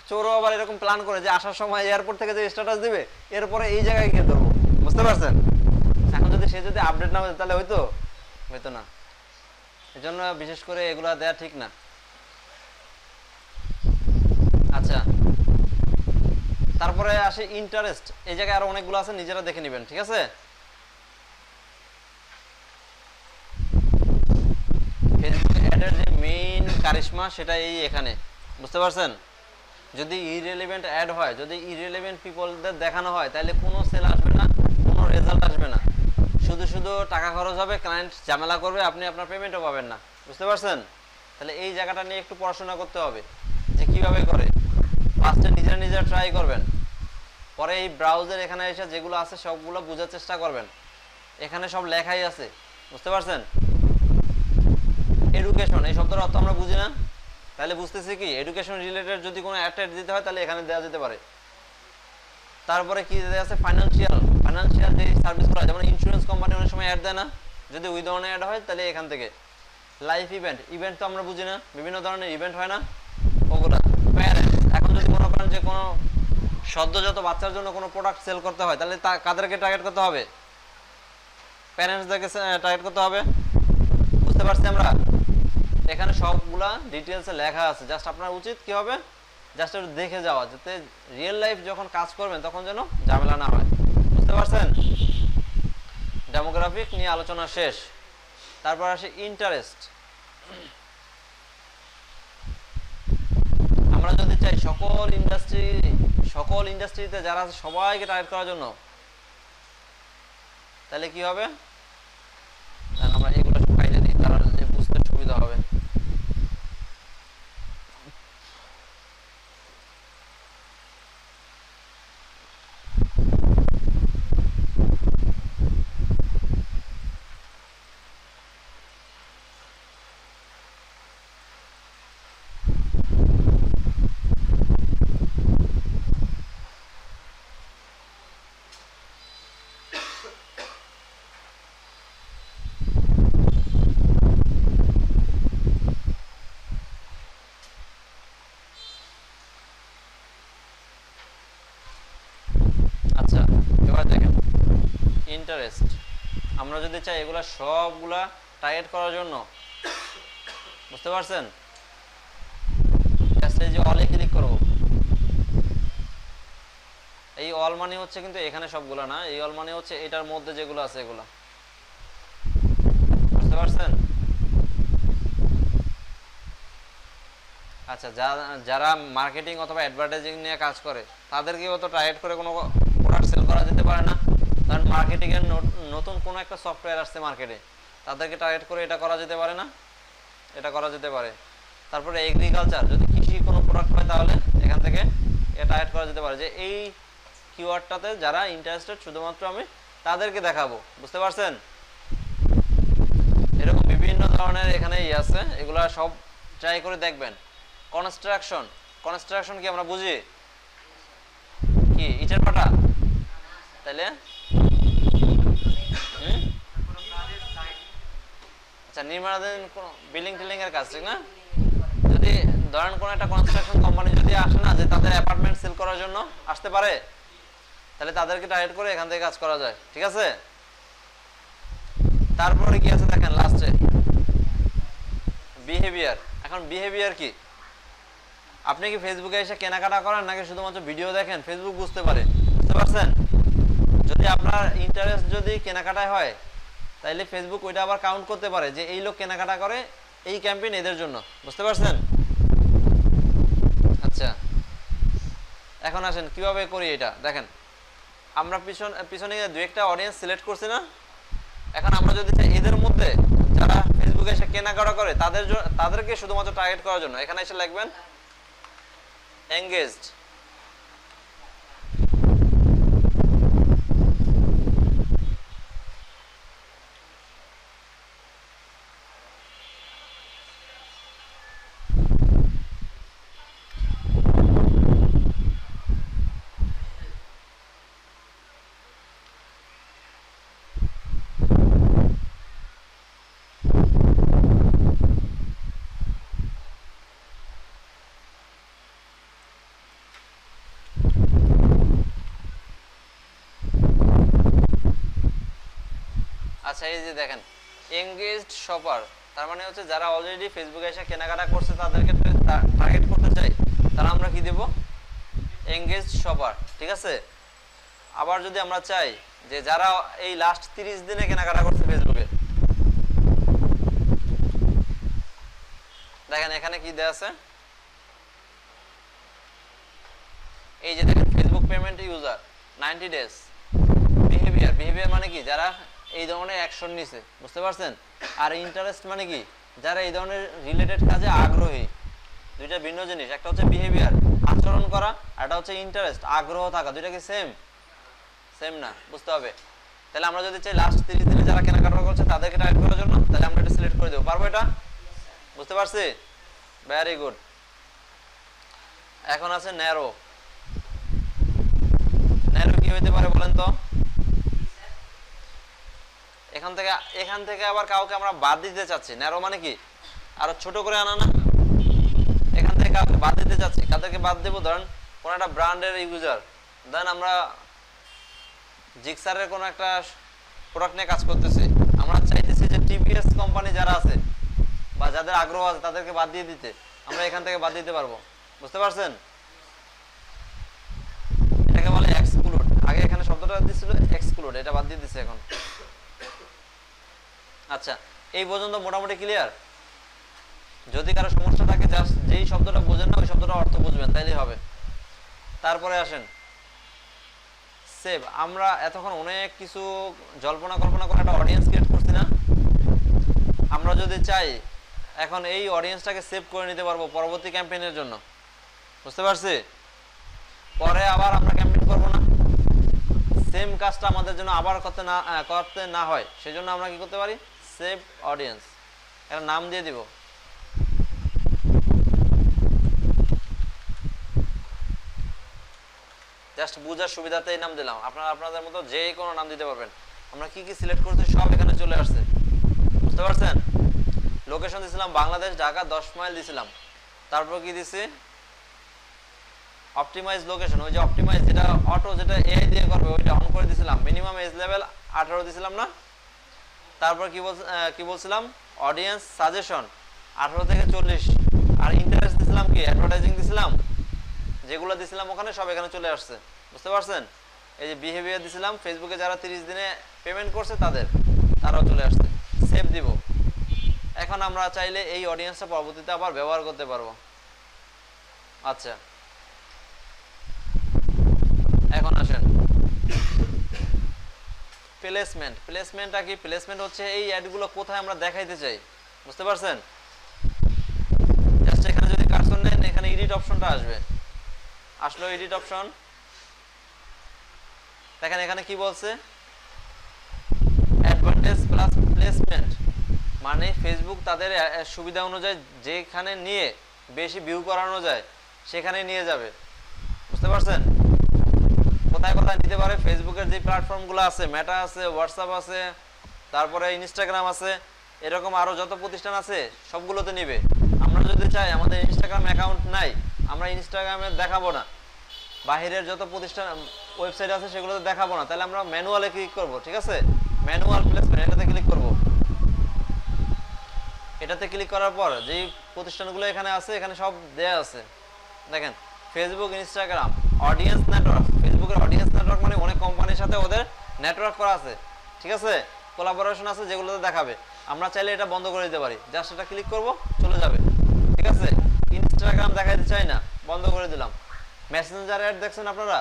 চোরও আবার এরকম প্ল্যান করে যে আসার সময় এয়ারপোর্ট থেকে যে স্ট্যাটাস দিবে এরপরে এই জায়গায় গিয়ে ধরবো, বুঝতে পারছেন? এখন যদি সে যদি আপডেট না হতো তাহলে হইতো না। এজন্য বিশেষ করে এগুলা দেয়া ঠিক না। আচ্ছা, তারপরে আসে ইন্টারেস্ট। এই জায়গায় আরো অনেকগুলো আছে, নিজেরা দেখে নেবেন, ঠিক আছে? ফেসবুক অ্যাডের যে মেইন কারিশমা সেটা এই এখানে, বুঝতে পারছেন? যদি ইররিলেভেন্ট অ্যাড হয়, যদি ইররিলেভেন্ট পিপলদের দেখানো হয়, তাহলে কোনো সেল আসবে না, কোনো রেজাল্ট আসবে না, শুধু শুধু টাকা খরচ হবে, ক্লায়েন্ট ঝামেলা করবে, আপনি আপনার পেমেন্টও পাবেন না, বুঝতে পারছেন? তাহলে এই জায়গাটা নিয়ে একটু পড়াশোনা করতে হবে যে কিভাবে করে। ফার্স্টে নিজেরা ট্রাই করবেন, পরে এই ব্রাউজার এখানে এসে যেগুলো আছে সবগুলো বোঝার চেষ্টা করবেন। এখানে সব লেখাই আছে, বুঝতে পারছেন? এডুকেশন এই শব্দের অর্থ আমরা বুঝি না, তাহলে বুঝতেছি কি এডুকেশন রিলেটেড যদি কোনো অ্যাড দিতে হয় তাহলে এখানে দেওয়া যেতে পারে। তারপরে কি দেওয়া আছে, ফাইনান্সিয়াল যে সার্ভিসগুলো, যেমন ইন্স্যুরেন্স কোম্পানি অনেক সময় অ্যাড দেয় না, যদি ওই ধরনের অ্যাড হয় তাহলে এখান থেকে। লাইফ ইভেন্ট তো আমরা বুঝি না, বিভিন্ন ধরনের ইভেন্ট হয় না, ওগুলা। প্যারেন্টস, এখন যদি মনে করেন যে কোনো সদ্যজাত বাচ্চার জন্য কোনো প্রোডাক্ট সেল করতে হয় তাহলে কাদেরকে টার্গেট করতে হবে? প্যারেন্টসদেরকে টার্গেট করতে হবে, বুঝতে পারছি আমরা? এখানে সবগুলা ডিটেলসে লেখা আছে, জাস্ট আপনার উচিত কি হবে, জাস্ট একটু দেখে যাওয়া, যাতে রিয়েল লাইফ যখন কাজ করবেন তখন যেন ঝামেলা না হয়, বুঝতে পারছেন? ডেমোগ্রাফিক নিয়ে আলোচনা শেষ। তারপর আসে ইন্টারেস্ট। আমরা যদি চাই সকল ইন্ডাস্ট্রিতে যারা আছে সবাইকে টার্গেট করার জন্য, তাহলে কি হবে, আমরা এগুলো ফাইলে দিই, তারা বুঝতে সুবিধা হবে। আচ্ছা, এবার দেখেন ইন্টারেস্ট। আমরা যদি চাই এগুলা সবগুলা টার্গেট করার জন্য, বুঝতে পারছেন? এই যে অলে ক্লিক করব, এই অল মানে হচ্ছে কিন্তু এখানে সবগুলা না, এই অল মানে হচ্ছে এটার মধ্যে যেগুলো আছে এগুলা, বুঝতে পারছেন? আচ্ছা, যারা মার্কেটিং অথবা অ্যাডভার্টাইজিং নিয়ে কাজ করে তাদেরকেও তো টার্গেট করে কোনো প্রোডাক্ট সেল করা যেতে পারে না, কারণ মার্কেটিং এর নতুন কোনো একটা সফটওয়্যার আসছে মার্কেটে, তাদেরকে টার্গেট করে এটা করা যেতে পারে না, এটা করা যেতে পারে। তারপরে এগ্রিকালচার, যদি কৃষি কোনো প্রোডাক্ট হয় তাহলে এখান থেকে এটা টার্গেট করা যেতে পারে যে এই কিওয়ার্ডটাতে যারা ইন্টারেস্টেড শুধুমাত্র আমি তাদেরকে দেখাবো, বুঝতে পারছেন? এরকম বিভিন্ন ধরনের এখানে আছে, এগুলা সব ট্রাই করে দেখবেন। কনস্ট্রাকশন কি আমরা বুঝি কি, ইটের ভাটা? তাইলে আচ্ছা, নির্মাণাধীন কোন বিল্ডিং টিল্ডিং এর কাজ, ঠিক না? যদি ধরেন কোন একটা কনস্ট্রাকশন কোম্পানি যদি আসে না, যে তাদের অ্যাপার্টমেন্ট সেল করার জন্য আসতে পারে, তাহলে তাদেরকে টার্গেট করে এখান থেকে কাজ করা যায়, ঠিক আছে? তারপরে কি আছে দেখেন লাস্টে, বিহেভিয়ার। এখন বিহেভিয়ার কি, আপনি কি ফেসবুকে এসে কেনাকাটা করেন নাকি শুধুমাত্র ভিডিও দেখেন? ফেসবুক বুঝতে পারে, বুঝতে পারছেন? যদি আপনার ইন্টারেস্ট যদি কেনাকাটায় হয় তাহলে ফেসবুক ওইটা আবার কাউন্ট করতে পারে যে এই লোক কেনাকাটা করে, এই ক্যাম্পেইন এদের জন্য, বুঝতে পারছেন? আচ্ছা, এখন আসেন কিভাবে করি এটা দেখেন। আমরা পিছনে দুই একটা অডিয়েন্স সিলেক্ট করছি না, এখন আমরা যদি এদের মধ্যে যারা ফেসবুকে এসে কেনাকাটা করে তাদেরকে শুধুমাত্র টার্গেট করার জন্য এখানে এসে লিখবেন এঙ্গেজড। আচ্ছা এই যে দেখেন এনগেজড শপার, তার মানে হচ্ছে যারা অলরেডি ফেসবুকে এসে কেনাকাটা করছে তাদেরকে টার্গেট করতে চাই, তারা আমরা কি দেব, এনগেজড শপার, ঠিক আছে। আবার যদি আমরা চাই যে যারা এই লাস্ট 30 দিনে কেনাকাটা করছে ফেসবুকে, দেখেন এখানে কি দেয়া আছে, এই যে দেখেন Facebook payment user 90 days, behaviour মানে কি, যারা এই ধরনের অ্যাকশন নিছে, বুঝতে পারছেন। আর ইন্টারেস্ট মানে কি, যারা এই ধরনের রিলেটেড কাজে আগ্রহী। দুইটা ভিন্ন জিনিস, একটা হচ্ছে বিহেভিয়ার আচরণ করা, আর একটা হচ্ছে ইন্টারেস্ট আগ্রহ থাকা, দুইটা কি সেম না, বুঝতে হবে। তাহলে আমরা যদি চাই লাস্ট 30 দিনে যারা কেনাকাটা করছে তাদেরকে টার্গেট করার জন্য, তাহলে আমরা এটা সিলেক্ট করে দেব, পারবো এটা, বুঝতে পারছি, ভেরি গুড। এখন আছে ন্যারো কি হইতে পারে বলেন তো, এখান থেকে আবার কাউকে আমরা বাদ দিতে চাচ্ছি, ন্যারো মানে কি আরো ছোট করে আনা না, এখান থেকে কাউকে বাদ দিতে চাচ্ছি, কাদেরকে বাদ দেবো, ধরেন কোন একটা ব্র্যান্ডের ইউজার, দেন আমরা জিক্সারের কোন একটা প্রোডাক্ট নিয়ে কাজ করতেছি, আমরা চাইতেছি যে টিভিএস কোম্পানি যারা আছে বা যাদের আগ্রহ আছে তাদেরকে বাদ দিয়ে দিতে, আমরা এখান থেকে বাদ দিতে পারবো, বুঝতে পারছেন। এটাকে বলে এক্সক্লুড, আগে এখানে শব্দটা দিছিল এক্সক্লুড, এটা বাদ দিয়ে দিছে এখন। আচ্ছা এই পর্যন্ত মোটামুটি ক্লিয়ার। যদি কারো সমস্যা থাকে জাস্ট যেই শব্দটা বোঝেন না ওই শব্দটা অর্থ বুঝবেন তাইলেই হবে। তারপরে আসেন সেভ, আমরা এতক্ষণ অনেক কিছু জল্পনা কল্পনা করে একটা অডিয়েন্স ক্রিয়েট করছি না, আমরা যদি চাই এখন এই অডিয়েন্সটাকে সেভ করে নিতে পারবো পরবর্তী ক্যাম্পেইনের জন্য, বুঝতে পারছি। পরে আবার আমরা ক্যাম্পেইন করব না, সেম কাজটা আমাদের জন্য আবার করতে না হয়, সেজন্য আমরা কি করতে পারি, সেভ অডিয়েন্স, একটা নাম দিয়ে দিব, জাস্ট বুঝার সুবিধাতে এই নাম দিলাম, আপনারা আপনাদের মতো যে কোনো নাম দিতে পারবেন। আমরা কি কি সিলেক্ট করছি সব এখানে চলে আসছে, বুঝতে পারছেন। লোকেশন দিছিলাম বাংলাদেশ ঢাকা 10 মাইল দিছিলাম, তারপর কি দিছি, অপটিমাইজ লোকেশন, ওই যে অপটিমাইজ যেটা অটো যেটা এআই দিয়ে করবে ওইটা অন করে দিছিলাম, মিনিমাম এজ লেভেল 18 দিছিলাম না। তারপর কি বলছিলাম, অডিয়েন্স সাজেশন 18 থেকে 40, আর ইন্টারেস্ট দিছিলাম কি, অ্যাডভার্টাইজিং দিছিলাম, যেগুলো দিছিলাম ওখানে সব এখানে চলে আসছে, বুঝতে পারছেন। এই যে বিহেভিয়ার দিছিলাম, ফেসবুকে যারা 30 দিনে পেমেন্ট করছে তারাও চলে আসছে, সেভ দিব। এখন আমরা চাইলে এই অডিয়েন্সটা পরবর্তীতে আবার ব্যবহার করতে পারবো। আচ্ছা এখন আসেন প্লেসমেন্টটা কি, প্লেসমেন্ট হচ্ছে এই অ্যাডগুলো কোথায় আমরা দেখাইতে চাই, বুঝতে পারছেন। জাস্ট এখানে যদি কার্সর নেন, এখানে এডিট অপশনটা আসবে, আসলো এডিট অপশন, দেখেন এখানে কি বলছে, অ্যাডভান্টেজ প্লাস প্লেসমেন্ট, মানে ফেসবুক তাদের সুবিধা অনুযায়ী যেখানে নিয়ে বেশি ভিউ করানো যায় সেখানে নিয়ে যাবে, বুঝতে পারছেন। কোথায় কোথায় নিতে পারে, ফেসবুকের যে প্ল্যাটফর্মগুলো আছে, মেটা আছে, হোয়াটসঅ্যাপ আছে, তারপরে ইনস্টাগ্রাম আছে, এরকম আরো যত প্রতিষ্ঠান আছে সবগুলোতে নিবে। আমরা যদি চাই আমাদের ইনস্টাগ্রাম অ্যাকাউন্ট নাই, আমরা ইনস্টাগ্রামে দেখাবো না, বাহিরের যত প্রতিষ্ঠান ওয়েবসাইট আছে সেগুলোতে দেখাবো না, তাহলে আমরা ম্যানুয়ালে ক্লিক করব, ঠিক আছে, ম্যানুয়াল প্লেসমেন্ট এটাতে ক্লিক করব। এটাতে ক্লিক করার পর যেই প্রতিষ্ঠানগুলো এখানে আছে এখানে সব দেয়া আছে, দেখেন ফেসবুক, ইনস্টাগ্রাম, অডিয়েন্স নেটওয়ার্ক, ফেসবুকের অডিয়েন্স নেটওয়ার্ক মানে অনেক কোম্পানির সাথে ওদের নেটওয়ার্ক করা আছে, ঠিক আছে, কোলাবোরেশন আছে যেগুলোতে দেখাবে। আমরা চাইলে এটা বন্ধ করে দিতে পারি, জাস্ট এটা ক্লিক করব চলে যাবে, ঠিক আছে। ইনস্টাগ্রাম দেখাইতে চাই না, বন্ধ করে দিলাম। মেসেঞ্জার অ্যাড দেখছেন আপনারা,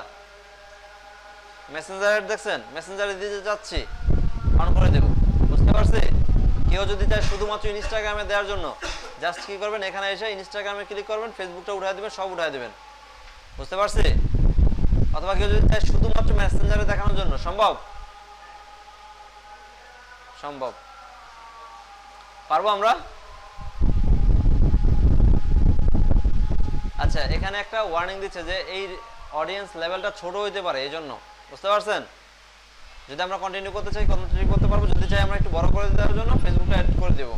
মেসেঞ্জার অ্যাড দেখছেন, মেসেঞ্জারে দিতে যাচ্ছি, অন করে দেব, বুঝতে পারছি। কেউ যদি চায় শুধুমাত্র ইনস্টাগ্রামে দেওয়ার জন্য জাস্ট কি করবেন, এখানে এসে ইনস্টাগ্রামে ক্লিক করবেন, ফেসবুকটা উঠাই দেবেন, সব উঠাই দেবেন, বুঝতে পারছি। অথবা কেউ যদি চায় শুধুমাত্র মেসেঞ্জারে দেখানোর জন্য, সম্ভব, পারবো আমরা। আচ্ছা এখানে একটা ওয়ার্নিং দিচ্ছে যে এই অডিয়েন্স লেভেলটা ছোট হইতে পারে, এই জন্য, বুঝতে পারছেন। যদি আমরা কন্টিনিউ করতে চাই কন্টিনিউ করতে পারবো, যদি চাই আমরা একটু বড় করে দেওয়ার জন্য ফেসবুকটা অ্যাড করে দেব,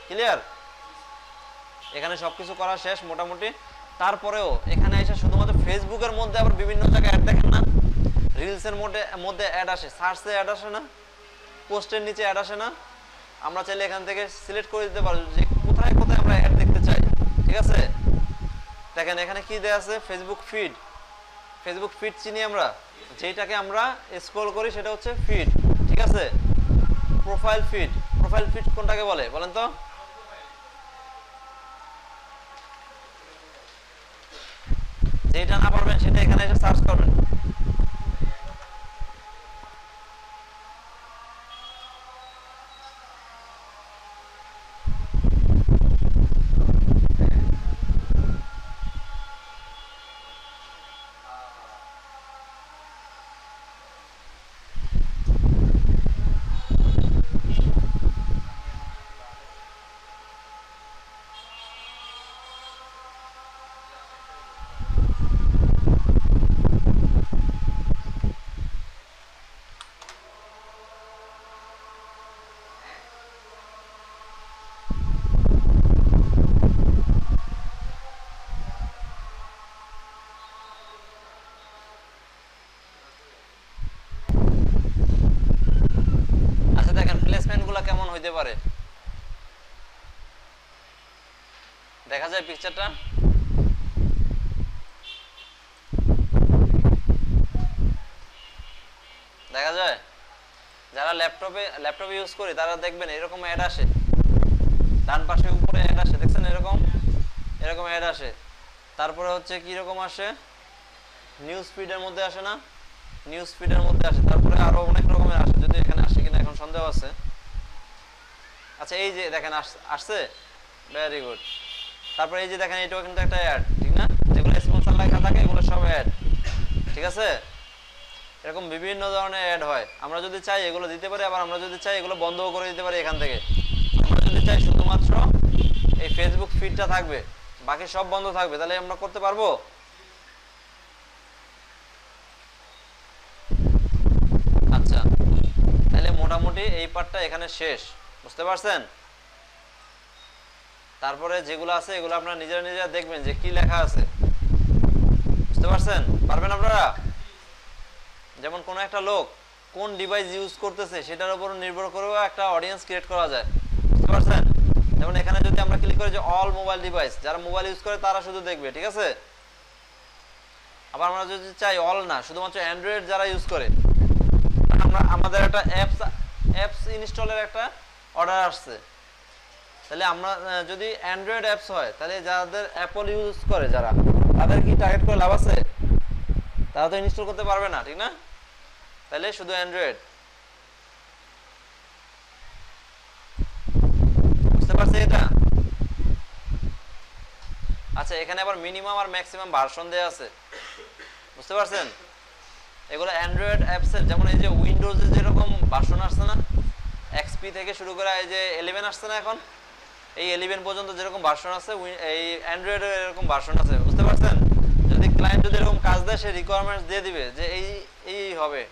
ক্লিয়ার। এখানে সবকিছু করা শেষ মোটামুটি। তারপরেও এখানে এসে শুধুমাত্র ফেসবুকের মধ্যে আবার বিভিন্ন জায়গায় অ্যাড দেখেন না, রিলসের মধ্যে অ্যাড আসে, সার্চে অ্যাড আসে না, পোস্টের নিচে অ্যাড আসে না, আমরা চাইলে এখান থেকে সিলেক্ট করে দিতে পারবো যে কোথায় কোথায় আমরা অ্যাড দেখতে চাই। ঠিক আছে, দেখেন এখানে কি দেয়া আছে, ফেসবুক ফিড। ফেসবুক ফিড চিনি আমরা, যেটাকে আমরা স্ক্রল করি সেটা হচ্ছে ফিড। ঠিক আছে, প্রোফাইল ফিড। প্রোফাইল ফিড কোনটাকে বলে বলেন তো? যেটা না পারবেন সেটা এখানে এসে সার্চ করবেন। আচ্ছা দেখেন প্লেসমেন্ট গুলা কেমন হইতে পারে, দেখা যায় পিকচারটা? দেখা যায়? যারা ল্যাপটপে ইউজ করি তারা দেখবেন এরকম অ্যাড আসে, ডান পাশে উপরে অ্যাড আসে, দেখছেন এরকম এরকম অ্যাড আসে। তারপরে হচ্ছে কি রকম আসে, নিউজ ফিডের মধ্যে আসে না, নিউজ ফিডের মধ্যে আসে। তারপরে আরো অনেক রকমের আসে, যদি এখানে আসে কিনা এখন সন্দেহ আছে। আচ্ছা এই যে দেখেন আসছে, ভেরি গুড। তারপরে এই যে দেখেন এটাও কিন্তু একটা অ্যাড, ঠিক না? যেগুলো স্পন্সর লেখা থাকে এগুলো সব অ্যাড। ঠিক আছে, এরকম বিভিন্ন ধরনের অ্যাড হয়। আমরা যদি চাই এগুলো দিতে পারি, আবার আমরা যদি চাই এগুলো বন্ধও করে দিতে পারি এখান থেকে। আমরা যদি চাই শুধুমাত্র এই ফেসবুক ফিডটা থাকবে, বাকি সব বন্ধ থাকবে, তাহলে আমরা করতে পারবো? আচ্ছা, তাহলে মোটামুটি এই পার্টটা এখানে শেষ, বুঝতে পারছেন? তারপরে যেগুলো আছে এগুলো আপনারা নিজেরা নিজেরা দেখবেন যে কি লেখা আছে, বুঝতে পারছেন? পারবেন আপনারা? যেমন কোনো একটা লোক কোন ডিভাইস ইউজ করতেছে সেটার উপর নির্ভর করেও একটা অডিয়েন্স ক্রিয়েট করা যায়, বুঝতে পারছেন? যেমন এখানে যদি আমরা ক্লিক করি যে অল মোবাইল ডিভাইস, যারা মোবাইল ইউজ করে তারা শুধু দেখবে, ঠিক আছে? আবার আমরা যদি চাই অল না, শুধুমাত্র অ্যান্ড্রয়েড যারা ইউজ করে, আমরা আমাদের একটা অ্যাপস ইনস্টলের একটা অর্ডার আসছে, তাহলে আমরা যদি অ্যান্ড্রয়েড অ্যাপস হয় তাহলে যাদের অ্যাপল ইউজ করে যারা, তাদের কি টার্গেট করে লাভ আছে? তারা তো ইনস্টল করতে পারবে না, ঠিক না? তাহলে শুধু অ্যান্ড্রয়েড, বুঝতে পারছি এটা? আচ্ছা এখানে আবার মিনিমাম আর ম্যাক্সিমাম ভার্সন দেয়া আছে, বুঝতে পারছেন? এগুলো অ্যান্ড্রয়েড অ্যাপসের, যেমন এই যে উইন্ডোজে যেরকম ভার্সন আসছে না, এক্সপি থেকে শুরু করে এই যে 11 আসছে না, এখন এই 11 পর্যন্ত যেরকম ভার্সন আছে, এই অ্যান্ড্রয়েডের এরকম ভার্সন আছে, বুঝতে পারছেন? যদি ক্লায়েন্ট যদি এরকম কাজ দেয় সে রিকোয়ারমেন্টস দিয়ে দিবে যে এই এই হবে,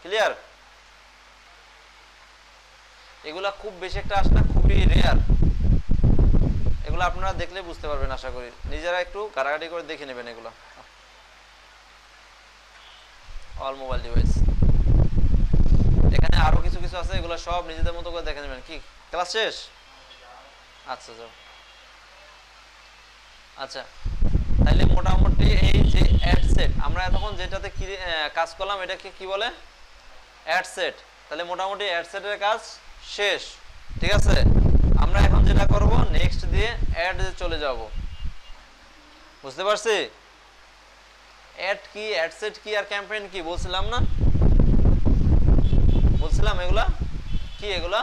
ক্লিয়ার? এগুলা খুব বেশি একটা আসে না, খুবই রেয়ার। এগুলো আপনারা দেখলে বুঝতে পারবেন, আশা করি নিজেরা একটু ঘাটাঘাটি করে দেখে নেবেন এগুলো। অল মোবাইল ডিভাইস, এখানে আরো কিছু কিছু আছে, এগুলো সব নিজেদের মতো করে দেখে নেবেন। কি ক্লাস শেষ? আচ্ছা যাও। আচ্ছা তাহলে মোটামুটি এই যে অ্যাড সেট আমরা এতক্ষণ যেটাতে কাজ করলাম এটাকে কি বলে? Ad set. তাহলে মোটামুটি অ্যাড সেটের কাজ শেষ, ঠিক আছে? আমরা এখন যেটা করব নেক্সট দিয়ে অ্যাড চলে যাব, বুঝতে পারছি? অ্যাড কি, অ্যাড সেট কি, আর ক্যাম্পেইন কি বলছিলাম না? বলছিলাম এগুলা কি, এগুলা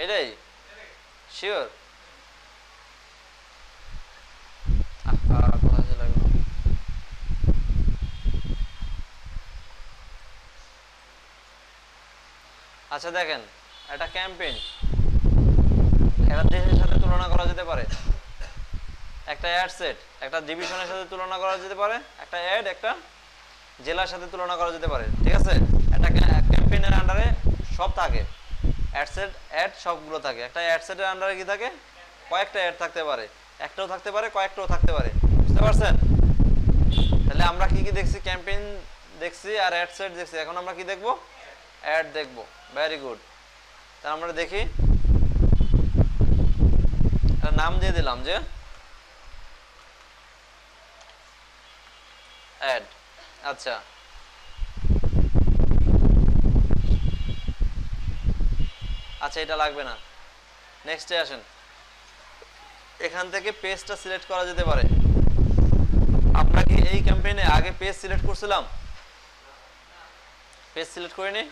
এটাই শিওর? আচ্ছা দেখেন, একটা ক্যাম্পেইন একটা দেশের সাথে তুলনা করা যেতে পারে, একটা অ্যাড সেট একটা ডিভিশনের সাথে তুলনা করা যেতে পারে, একটা অ্যাড একটা জেলার সাথে তুলনা করা যেতে পারে, ঠিক আছে? একটা ক্যাম্পেইনের আন্ডারে সব থাকে, অ্যাড সেট অ্যাড সবগুলো থাকে। একটা অ্যাড সেটের আন্ডারে কি থাকে? কয়েকটা অ্যাড থাকতে পারে, একটাও থাকতে পারে, কয়েকটাও থাকতে পারে, বুঝতে পারছেন? তাহলে আমরা কি কি দেখছি? ক্যাম্পেইন দেখছি আর অ্যাড সেট দেখছি। এখন আমরা কি দেখব? অ্যাড দেখব। Very good. তাহলে আমরা দেখি, একটা নাম দিয়ে দিলাম যে অ্যাড। আচ্ছা, আচ্ছা এটা লাগবে না, নেক্সটে আসেন। এখান থেকে পেজটা সিলেক্ট করা যেতে পারে। আমরা কি এই ক্যাম্পেইনে আগে পেজ সিলেক্ট করছিলাম? পেজ সিলেক্ট করিনি?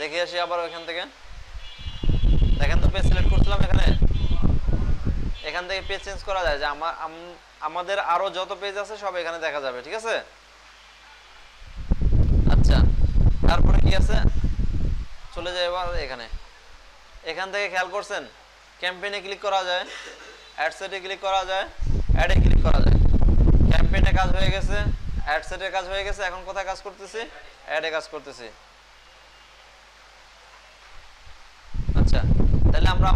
দেখে আসি আবার ওইখান থেকে। দেখেন তো পেজ সিলেক্ট করছিলাম এখানে। এখান থেকে পেজ চেঞ্জ করা যায়, যে আমাদের আরো যত পেজ আছে সব এখানে দেখা যাবে, ঠিক আছে? আচ্ছা, তারপরে কি আছে? চলে যায় এবার এখানে। এখান থেকে খেয়াল করছেন ক্যাম্পেইনে ক্লিক করা যায়, অ্যাড সেটে ক্লিক করা যায়, অ্যাডে ক্লিক করা যায়। ক্যাম্পেইনে কাজ হয়ে গেছে, অ্যাড সেটের কাজ হয়ে গেছে, এখন কোথায় কাজ করতেছি? অ্যাডে কাজ করতেছি। আচ্ছা, তাহলে আমরা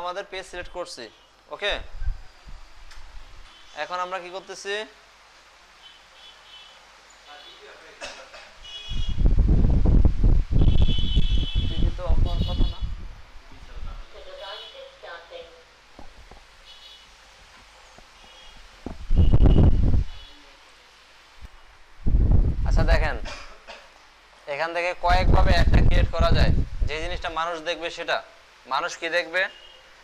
আমাদের পেজ সিলেক্ট করছি। ওকে, এখন আমরা কি করতেছি? টিভি তো অফ হওয়ার কথা না। আচ্ছা দেখেন, এখান থেকে কয়েকভাবে একটা ক্রিয়েট করা যায়। যে জিনিসটা মানুষ দেখবে, সেটা মানুষ কি দেখবে?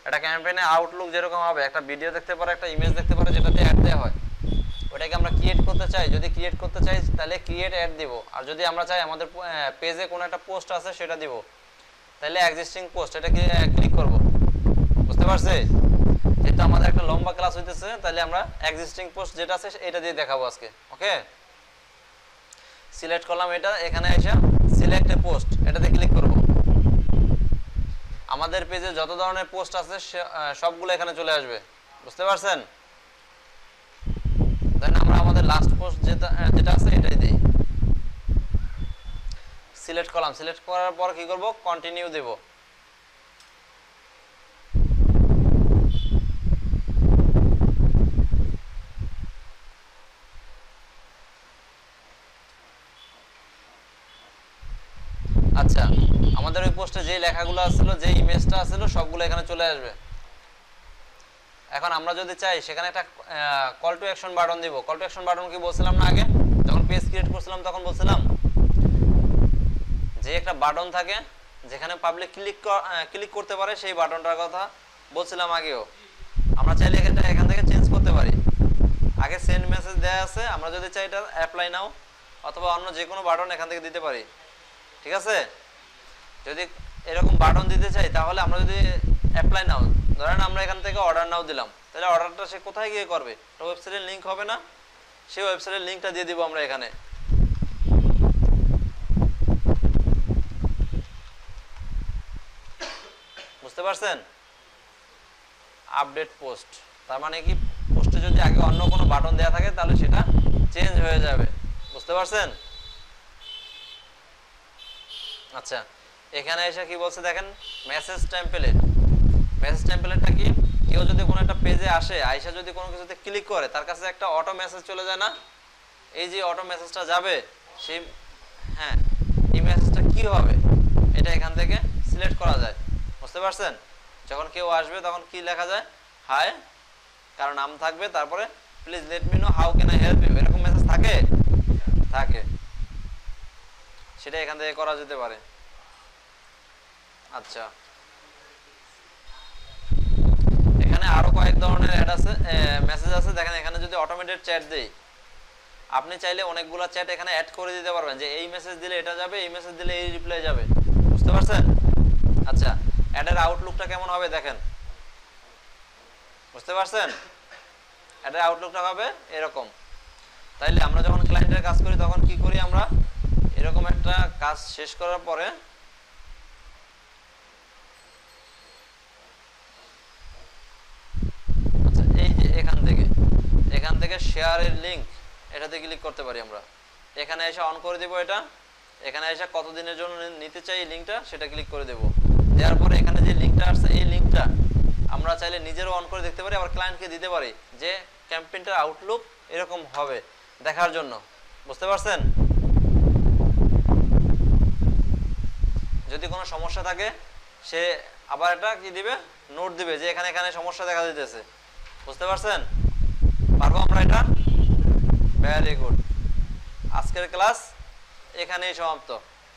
একটা ক্যাম্পেইনে আউটলুক যেরকম হবে, একটা ভিডিও দেখতে পারে, একটা ইমেজ দেখতে পারে, যেটাতে অ্যাড দেওয়া হয়, ওটাকে আমরা ক্রিয়েট করতে চাই। যদি ক্রিয়েট করতে চাই তাহলে ক্রিয়েট অ্যাড দিব। আর যদি আমরা চাই আমাদের পেজে কোনো একটা পোস্ট আছে সেটা দিব, তাহলে এক্সিস্টিং পোস্ট এটাকে ক্লিক করব। বুঝতে পারছি? যেহেতু আমাদের একটা লম্বা ক্লাস হইতেছে, তাহলে আমরা এক্সিস্টিং পোস্ট যেটা আছে এটা দিয়ে দেখাবো আজকে। ওকে, সিলেক্ট করলাম এটা, এখানে এসে সিলেক্ট এ পোস্ট এটাতে ক্লিক করব। আমাদের পেজে যত ধরনের পোস্ট আছে সবগুলো এখানে চলে আসবে। বুঝতে পারছেন? দেন আমরা আমাদের লাস্ট পোস্ট যেটা আছে এটাই দিই। সিলেক্ট করলাম, সিলেক্ট করার পর কি করব? কন্টিনিউ দেব। আচ্ছা, আমাদের ওই পোস্টে যে লেখাগুলো আছিল, যে ইমেজটা আছিল, সবগুলো এখানে চলে আসবে। এখন আমরা যদি চাই সেখানে একটা কল টু অ্যাকশন বাটন দিব। কল টু অ্যাকশন বাটন কি বলছিলাম না আগে যখন পেজ ক্রিয়েট করছিলাম? তখন বলছিলাম যে একটা বাটন থাকে যেখানে পাবলিক ক্লিক করতে পারে, সেই বাটনটার কথা বলছিলাম আগেও। আমরা চাইলে এখান থেকে চেঞ্জ করতে পারি। আগে সেন্ড মেসেজ দেয়া আছে, আমরা যদি চাই এটা অ্যাপ্লাই নাও অথবা অন্য যে কোনো বাটন এখান থেকে দিতে পারি, ঠিক আছে? যদি এরকম বাটন দিতে চাই তাহলে আমরা যদি অ্যাপ্লাই নাও, ধরেন আমরা এখান থেকে অর্ডার নাও দিলাম, তাহলে অর্ডারটা সে কোথায় গিয়ে করবে? একটা ওয়েবসাইটের লিঙ্ক হবে না? সেই ওয়েবসাইটের লিঙ্কটা দিয়ে দিব আমরা এখানে। বুঝতে পারছেন? আপডেট পোস্ট, তার মানে কি পোস্টে যদি আগে অন্য কোনো বাটন দেয়া থাকে তাহলে সেটা চেঞ্জ হয়ে যাবে। বুঝতে পারছেন? আচ্ছা, এখানে এসে কি বলছে দেখেন, মেসেজ টেমপ্লেট। মেসেজ টেমপ্লেটটা কি? কেউ যদি কোনো একটা পেজে আসে, আইসা যদি কোনো কিছুতে ক্লিক করে, তার কাছে একটা অটো মেসেজ চলে যায় না? এই যে অটো মেসেজটা যাবে, সেই হ্যাঁ এই মেসেজটা কি হবে এটা এখান থেকে সিলেক্ট করা যায়। বুঝতে পারছেন? যখন কেউ আসবে তখন কি লেখা যায়? হাই, কারো নাম থাকবে, তারপরে please let me know how can I help you, এরকম মেসেজ থাকে। সেটা এখান থেকে করা যেতে পারে। আচ্ছা, এখানে আরো কয়েক ধরনের অ্যাড আছে, মেসেজ আছে। দেখেন এখানে যদি অটোমেটেড চ্যাট দেই, আপনি চাইলে অনেকগুলো চ্যাট এখানে অ্যাড করে দিতে পারবেন, যে এই মেসেজ দিলে এটা যাবে, এই মেসেজ দিলে এই রিপ্লাই যাবে। বুঝতে পারছেন? আচ্ছা, অ্যাডের আউটলুকটা কেমন হবে দেখেন। বুঝতে পারছেন? অ্যাডের আউটলুকটা হবে এরকম। তাইলে আমরা যখন ক্লায়েন্টের কাজ করি তখন কি করি? আমরা এরকম একটা কাজ শেষ করার পরে আচ্ছা এই যে এখান থেকে শেয়ারের লিংক এটাতে ক্লিক করতে পারি আমরা। এখানে এসে অন করে দেব এটা, এখানে এসে কতদিনের জন্য নিতে চাই এই লিংকটা সেটা ক্লিক করে দেব। দেওয়ার পরে এখানে যে লিংকটা আসছে এই লিংকটা আমরা চাইলে নিজেরও অন করে দেখতে পারি, আবার ক্লায়েন্টকে দিতে পারি যে ক্যাম্পেইনটার আউটলুক এরকম হবে দেখার জন্য। বুঝতে পারছেন? যদি কোনো সমস্যা থাকে সে আবার এটা কি দিবে, নোট দিবে যে এখানে এখানে সমস্যা দেখা দিতেছে। বুঝতে পারছেন? পারবো আমরা এটা? Very good. আজকের ক্লাস এখানেই সমাপ্ত।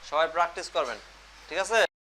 সবাই প্র্যাকটিস করবেন, ঠিক আছে?